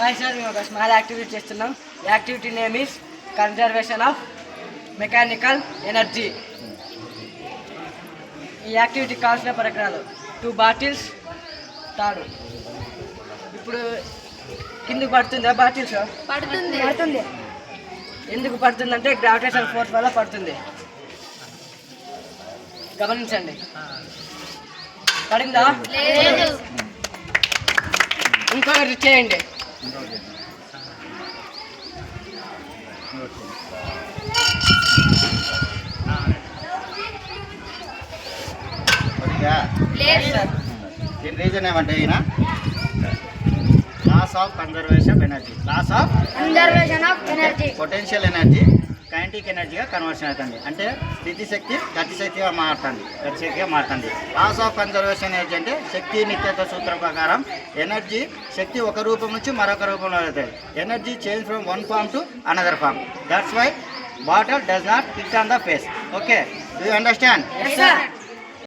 Hi sir, మేము ఒక small activity చేస్తున్నాం. Activity name is conservation of mechanical energy. ఈ యాక్టివిటీ కావాల్సిన పరికరాలు 2 బాటిల్స్, తాడు. ఇప్పుడు కిందకు పడుతుందా బాటిల్స్? పడుతుంది. ఎందుకు పడుతుందంటే గ్రావిటేషన్ ఫోర్స్ వల్ల పడుతుంది. గమనించండి. పడిందా? ఇంకొకటి చేయండి. దీని రీజన్ ఏమంటే ఈయన laws of conservation of energy potential energy kinetic ఎనర్జీగా కన్వర్షన్ అవుతుంది. అంటే స్థితి శక్తి గతి శక్తిగా మారుతుంది. లాస్ ఆఫ్ కన్జర్వేషన్ ఎనర్జీ అంటే శక్తి నిత్యత్వ సూత్రం ప్రకారం ఎనర్జీ శక్తి ఒక రూపం నుంచి మరొక రూపంలో అవుతుంది. Energy change from one form to another form. That's why bottle does not hit on the face. Okay, do you understand? Yes, sir.